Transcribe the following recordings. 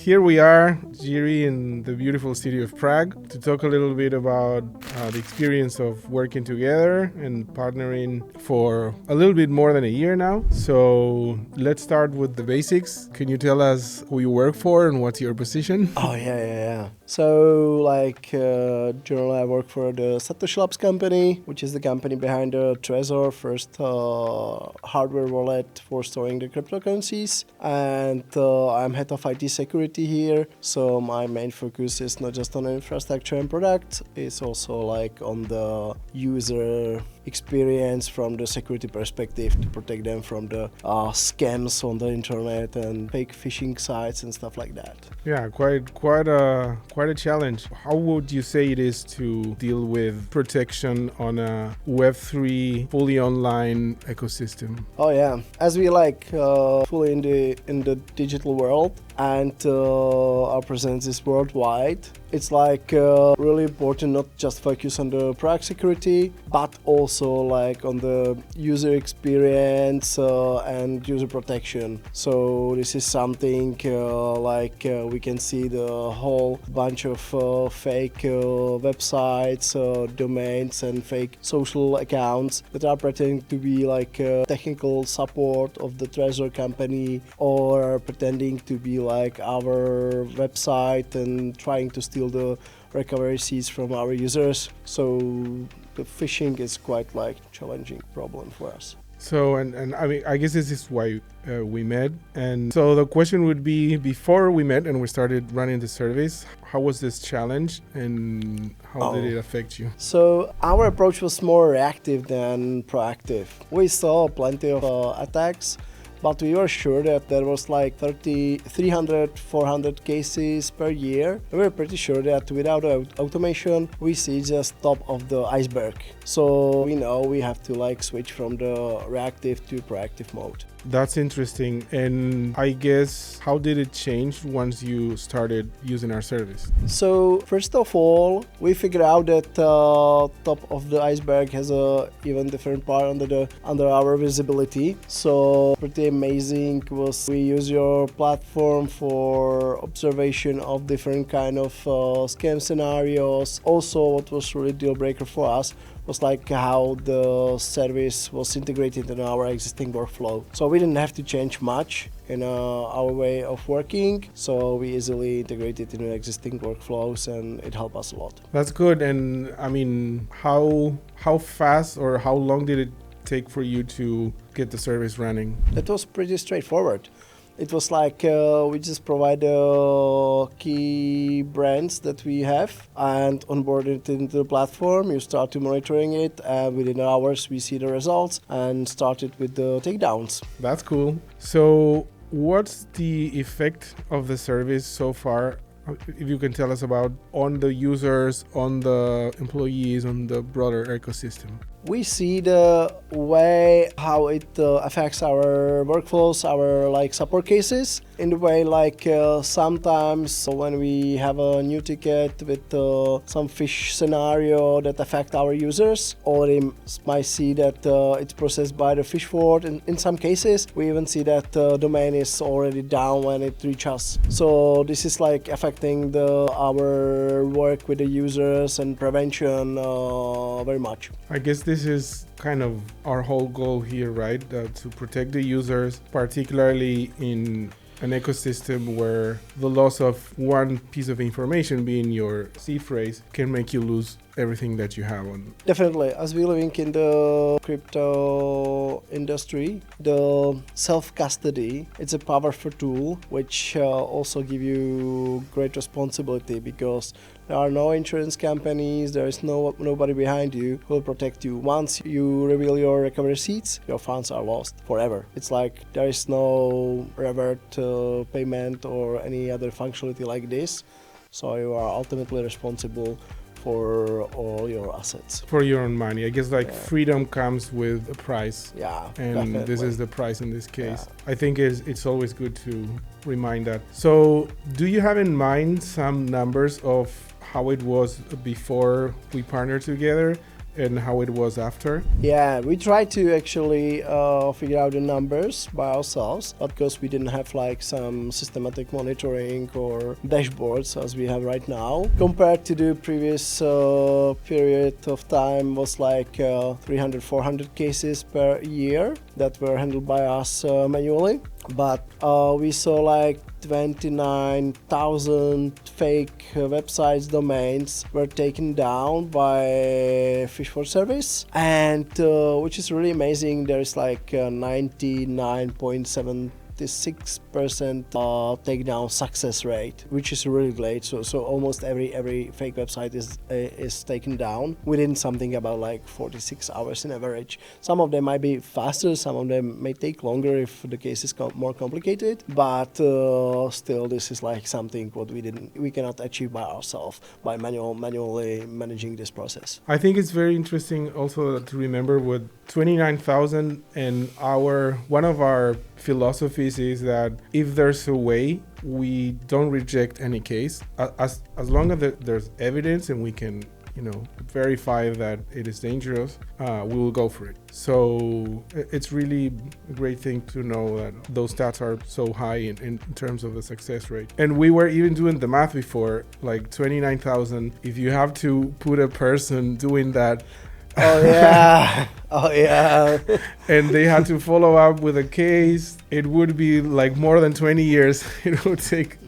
here we are, Jiri, in the beautiful city of Prague, to talk a little bit about the experience of working together and partnering for a little bit more than a year now. So let's start with the basics. Can you tell us who you work for and what's your position? Oh, yeah. So, generally I work for the SatoshiLabs company, which is the company behind the Trezor, first hardware wallet for storing the cryptocurrencies. And I'm head of IT security here. So my main focus is not just on infrastructure and product, it's also on the user experience from the security perspective to protect them from the scams on the internet and fake phishing sites and stuff like that. Yeah, quite a challenge. How would you say it is to deal with protection on a Web3 fully online ecosystem? Oh yeah, as we fully in the digital world and our presence is worldwide. It's really important not just focus on the product security, but also on the user experience and user protection. So this is something we can see the whole bunch of fake websites, domains, and fake social accounts that are pretending to be technical support of the Trezor company or pretending to be our website and trying to steal the recovery seeds from our users. So the phishing is quite challenging problem for us. So, and I mean, I guess this is why we met. And so the question would be, before we met and we started running the service, how was this challenge and how did it affect you? So our approach was more reactive than proactive. We saw plenty of attacks, but we were sure that there was 300, 400 cases per year. We were pretty sure that without automation, we see just top of the iceberg. So we know we have to switch from the reactive to proactive mode. That's interesting. And I guess, how did it change once you started using our service? So first of all, we figured out that top of the iceberg has a even different part under our visibility. So pretty amazing was we use your platform for observation of different kind of scam scenarios. Also, what was really deal breaker for us was how the service was integrated in our existing workflow. So we didn't have to change much in our way of working, so we easily integrated in existing workflows and it helped us a lot. That's good. And I mean, how fast or how long did it take for you to get the service running? It was pretty straightforward. It was we just provide key brands that we have and onboard it into the platform. You start to monitoring it, and within hours we see the results and started with the takedowns. That's cool. So what's the effect of the service so far? If you can tell us about on the users, on the employees, on the broader ecosystem. We see the way how it affects our workflows, our support cases. In the way sometimes when we have a new ticket with some phish scenario that affect our users, already might see that it's processed by the PhishFort. In some cases, we even see that domain is already down when it reaches us. So this is affecting our work with the users and prevention very much. I guess this is kind of our whole goal here, right? To protect the users, particularly in an ecosystem where the loss of one piece of information, being your seed phrase, can make you lose everything that you have on. Definitely. As we living in the crypto industry, the self-custody, it's a powerful tool which also give you great responsibility because there are no insurance companies, there is nobody behind you who will protect you. Once you reveal your recovery seeds, your funds are lost forever. It's there is no revert payment or any other functionality like this. So you are ultimately responsible for all your assets. For your own money. I guess freedom comes with a price. Yeah, and definitely. This is the price in this case. Yeah. I think it's always good to remind that. So do you have in mind some numbers of how it was before we partnered together and how it was after? Yeah, we tried to actually figure out the numbers by ourselves, but because we didn't have like some systematic monitoring or dashboards as we have right now, compared to the previous period of time was like 300-400 cases per year that were handled by us manually. But we saw like 29,000 fake websites, domains were taken down by PhishFort service, and which is really amazing. There's like 99.76% takedown success rate, which is really great. So almost every fake website is taken down within something about like 46 hours in average. Some of them might be faster, some of them may take longer if the case is more complicated, but still this is like something what we cannot achieve by ourselves by manually managing this process. I think it's very interesting also to remember with 29,000, and one of our philosophies is that if there's a way, we don't reject any case as long as there's evidence and we can verify that it is dangerous, we will go for it. So it's really a great thing to know that those stats are so high in terms of the success rate. And we were even doing the math before, like 29,000, if you have to put a person doing that. Oh yeah. Oh yeah. And they had to follow up with a case, it would be like more than 20 years it would take.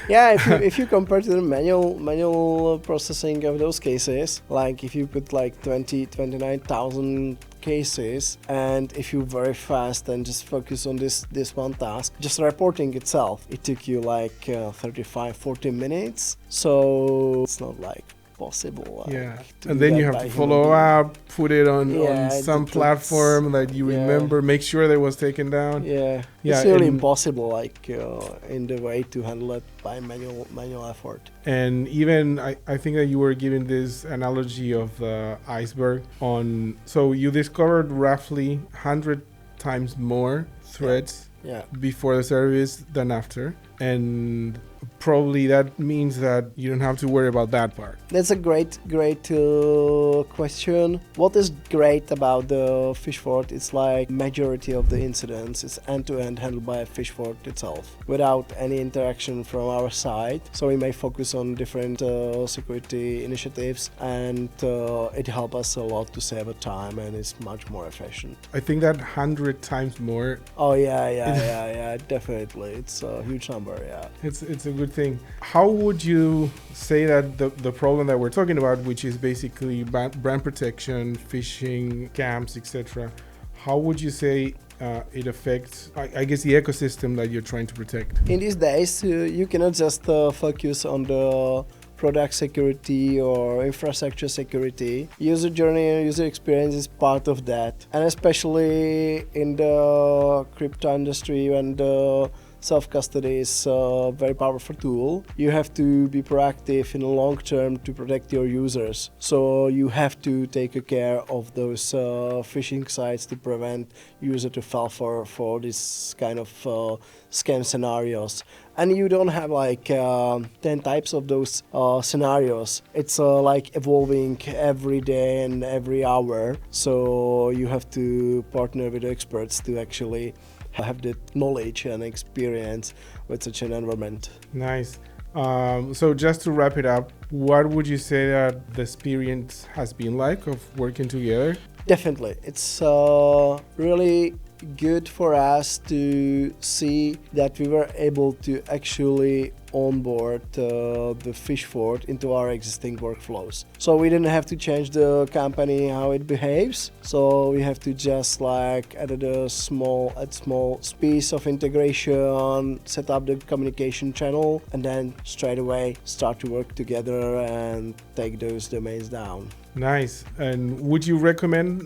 Yeah, if you compare to the manual processing of those cases, like if you put like 29,000 cases, and if you very fast and just focus on this one task, just reporting itself, it took you like 35-40 minutes. So it's not like possible. Yeah, and then you have to follow up, put it on some platform that you remember, make sure that it was taken down. It's really impossible, like in the way to handle it by manual effort. And even I think that you were giving this analogy of the iceberg so you discovered roughly 100 times more threats before the service than after, and probably that means that you don't have to worry about that part. That's a great question. What is great about the PhishFort? It's like majority of the incidents is end-to-end handled by PhishFort itself without any interaction from our side. So we may focus on different security initiatives, and it helps us a lot to save time, and it's much more efficient. I think that 100 times more. Oh yeah, definitely. It's a huge number. Yeah, it's a good thing. How would you say that the problem that we're talking about, which is basically brand protection, phishing, scams, etc., how would you say it affects, I guess, the ecosystem that you're trying to protect? In these days, you cannot just focus on the product security or infrastructure security. User journey and user experience is part of that, and especially in the crypto industry when the self-custody is a very powerful tool. You have to be proactive in the long term to protect your users. So you have to take care of those phishing sites to prevent user to fall for this kind of scam scenarios. And you don't have like 10 types of those scenarios. It's like evolving every day and every hour. So you have to partner with experts to actually have the knowledge and experience with such an environment. Nice. So just to wrap it up, what would you say that the experience has been like of working together? Definitely. It's really good for us to see that we were able to actually onboard the PhishFort into our existing workflows. So we didn't have to change the company, how it behaves. So we have to just like add a small piece of integration, set up the communication channel, and then straight away start to work together and take those domains down. Nice. And would you recommend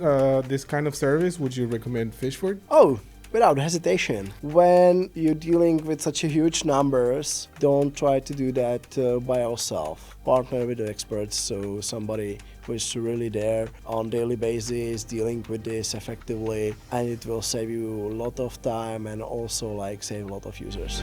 this kind of service? Would you recommend PhishFort? Oh, without hesitation. When you're dealing with such a huge numbers, don't try to do that by yourself. Partner with the experts, so somebody who is really there on daily basis dealing with this effectively, and it will save you a lot of time and also like save a lot of users.